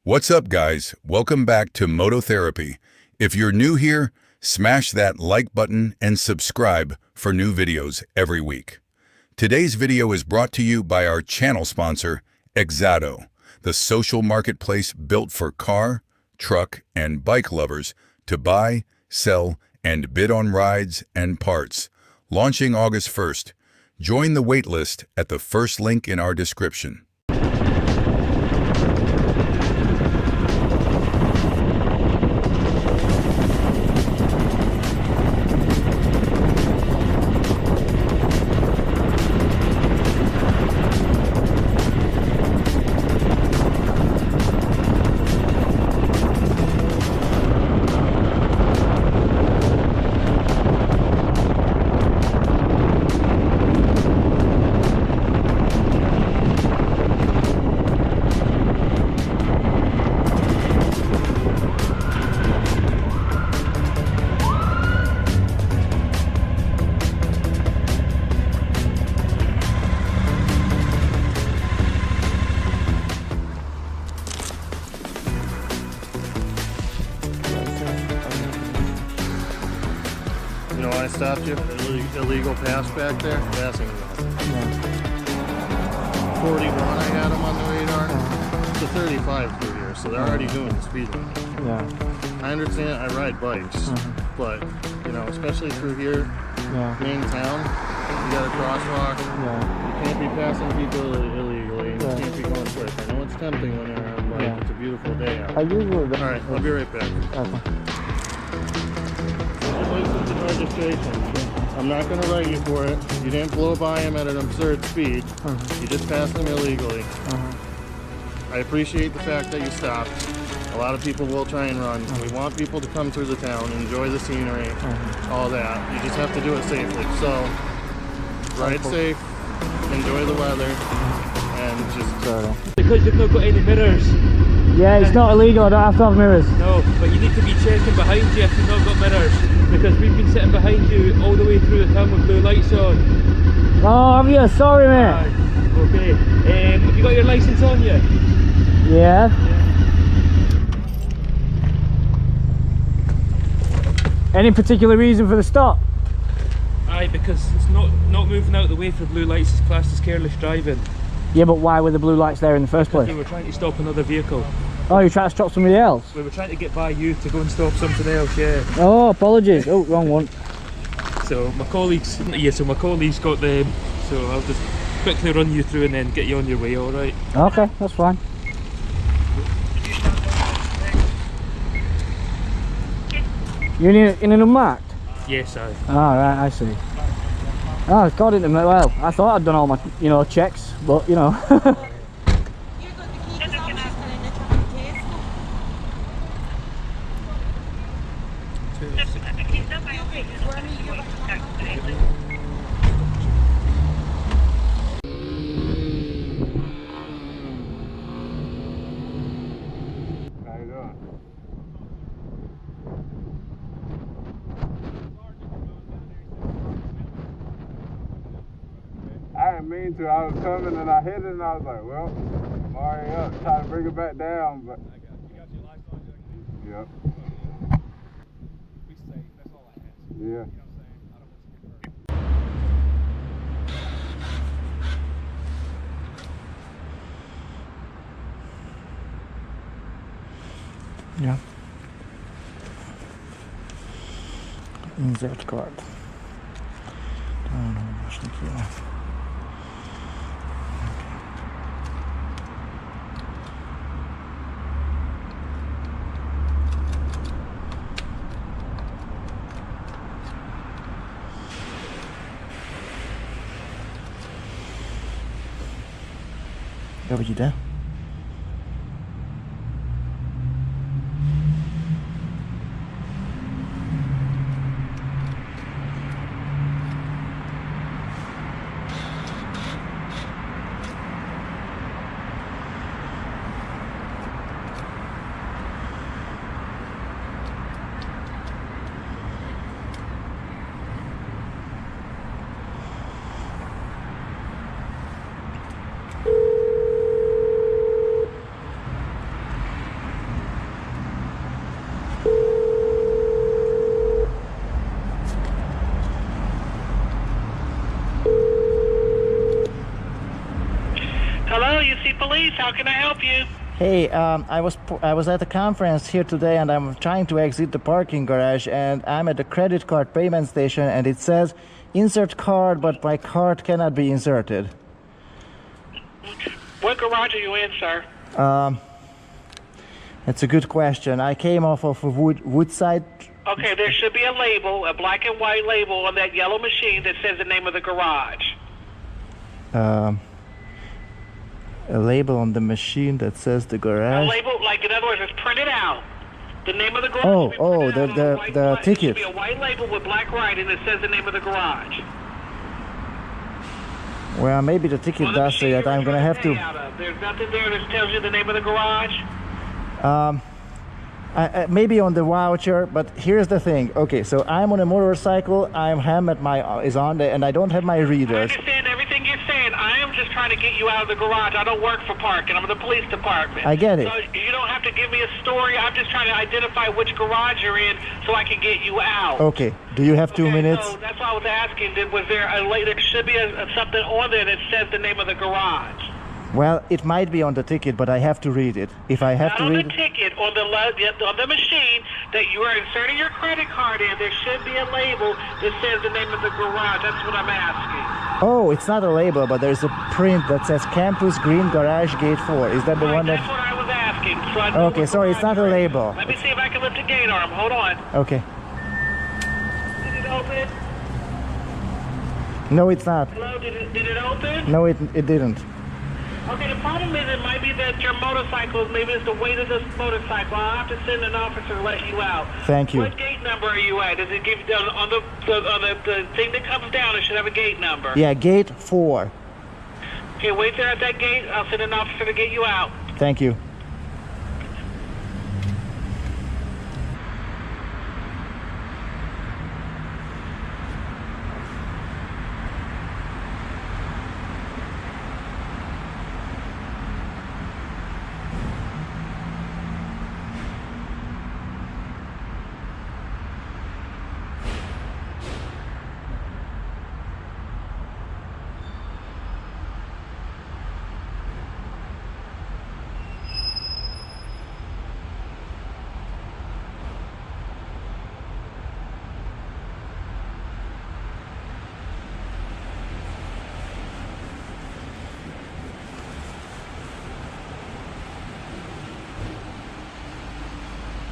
What's up, guys? Welcome back to Moto Therapy. If you're new here, smash that like button and subscribe for new videos every week. Today's video is brought to you by our channel sponsor, Exado, the social marketplace built for car, truck, and bike lovers to buy, sell, and bid on rides and parts. Launching August 1st. Join the waitlist at the first link in our description. You know why I stopped you? Illegal pass back there? Passing zone. Yeah. 41, I had them on the radar. It's a 35 through here, so they're already doing the speed limit. Yeah. I understand I ride bikes, but, you know, especially through here, main town, you got a crosswalk. You can't be passing people illegally. You can't be going quick. I know it's tempting when you're on a bike. It's a beautiful day out. I usually don't. Alright, I'll be right back. Okay. License and registration. I'm not going to write you for it. You didn't blow by him at an absurd speed. You just passed him illegally. I appreciate the fact that you stopped. A lot of people will try and run. We want people to come through the town, enjoy the scenery, all that. You just have to do it safely. So, ride safe, enjoy the weather, and just... Because you've not got any mirrors. Yeah, it's not illegal, I don't have to have mirrors. No, but you need to be checking behind you if you've not got mirrors. Because we've been sitting behind you all the way through the town with blue lights on. Oh, have you? Sorry, mate. Okay. Have you got your licence on you? Yeah. Any particular reason for the stop? Aye, because it's not moving out the way for blue lights is classed as careless driving. Yeah, but why were the blue lights there in the first place? We were trying to stop another vehicle. Oh, you're trying to stop somebody else? We were trying to get by you to go and stop something else, yeah. Oh, apologies. Oh, wrong one. So my colleagues got them, so I'll just quickly run you through and then get you on your way, alright? Okay, that's fine. You in an unmarked? Yes, aye. Oh, right, I see. Oh, according to me, well, I thought I'd done all my, checks, but, I didn't mean to. I was coming and I hit it and I was like, well, I'm already up. Trying to bring it back down, but. You got your lights on, Jackie? Yep. Be safe. That's all I ask. Yeah. You know what I'm saying? I don't want to get hurt. Yeah. Insert card. Oh no, właśnie chwilę. Ja, widzę. how can I help you? Hey, I was at a conference here today, and I'm trying to exit the parking garage, and I'm at the credit card payment station, and it says insert card, but my card cannot be inserted. What garage are you in, sir? That's a good question. I came off of a Woodside. Okay, there should be a label, a black and white label on that yellow machine that says the name of the garage. A label on the machine that says the A garage. label, like in other words, it's printed out. The name of the garage. Oh, should be printed out on a white the light. ticket. It should be a white label with black writing that says the name of the garage. Well, maybe the ticket On the does say machine that. I'm you're gonna trying have pay to. out of. There's nothing there that tells you the name of the garage. Maybe on the voucher, but here's the thing. Okay, so I'm on a motorcycle. I'm helmet is on there, and I don't have my I readers. understand everything you're saying. I am just trying to get you out of the garage. I don't work for parking. I'm in the police department. I get it. So you don't have to give me a story. I'm just trying to identify which garage you're in so I can get you out. Okay. Do you have 2 minutes? So that's why I was asking. Was there there should be something on there that says the name of the garage? Well, it might be on the ticket, but I have to read it. If I have Not to on read the ticket, on the machine that you are inserting your credit card in, there should be a label that says the name of the garage. That's what I'm asking. Oh, it's not a label, but there's a print that says Campus Green Garage Gate 4. Is that the one That's that... what I was asking. So I know Okay, what sorry, it's not a garage you're in. label. Let me see if I can lift the gate arm. Hold on. Okay. Did it open? No, it's not. Hello, did it open? No, it didn't. Okay, the problem is it might be that your motorcycle, maybe it's the weight of this motorcycle. I'll have to send an officer to let you out. Thank you. What gate number are you at? Does it give on the thing that comes down? It should have a gate number. Yeah, Gate 4. Okay, wait there at that gate. I'll send an officer to get you out. Thank you.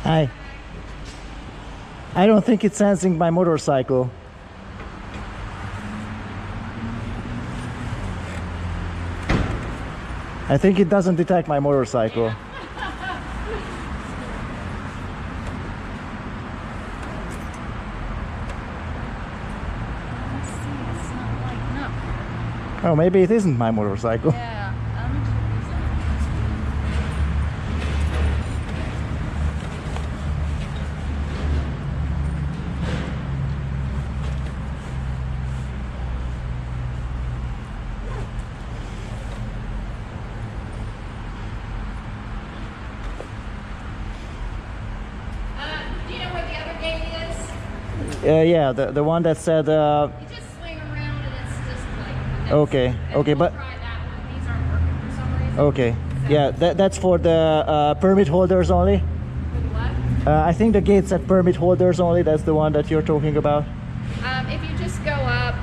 Hi. I don't think it's sensing my motorcycle. I think it doesn't detect my motorcycle. Oh, maybe it isn't my motorcycle. Yeah. Do you know where the other gate is? Yeah, the one that said. You just swing around and it's just like. Okay, okay, we'll but. try that one. These aren't working for some reason. Okay, yeah, that's for the permit holders only. For the what? I think the gates at permit holders only. That's the one that you're talking about. If you just go up,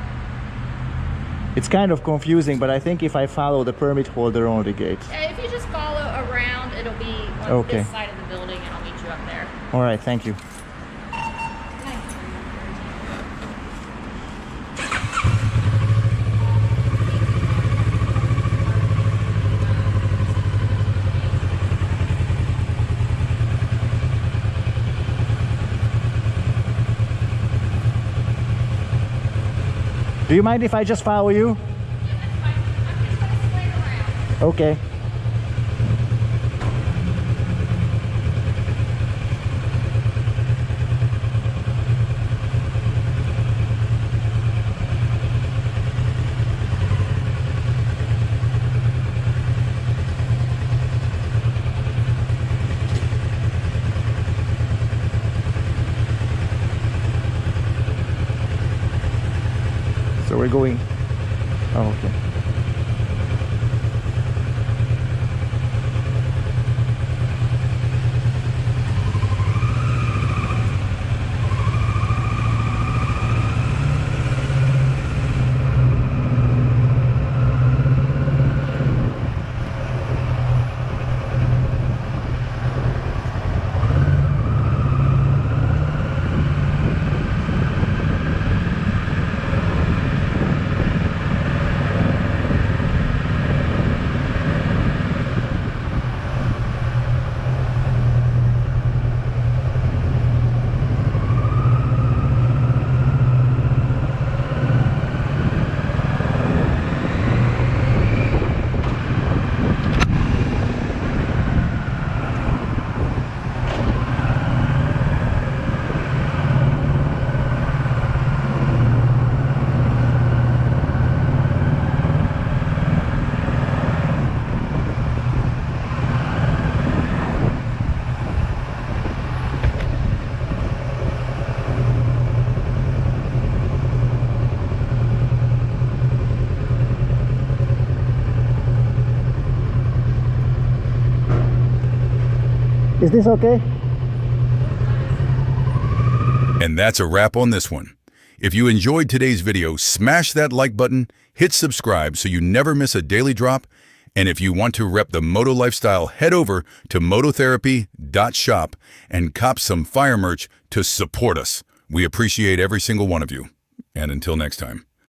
It's kind of confusing, but I think if I follow the permit holder only gate. if you just follow around, it'll be on Okay. this side of the building and I'll meet you up there. All right, thank you. Do you mind if I just follow you? Yeah, that's fine. I'm just gonna swing around. Okay. So we're going. Oh, okay. Is this okay? And that's a wrap on this one. If you enjoyed today's video, smash that like button, hit subscribe so you never miss a daily drop. And if you want to rep the moto lifestyle, head over to mototherapy.shop and cop some fire merch to support us. We appreciate every single one of you. And until next time.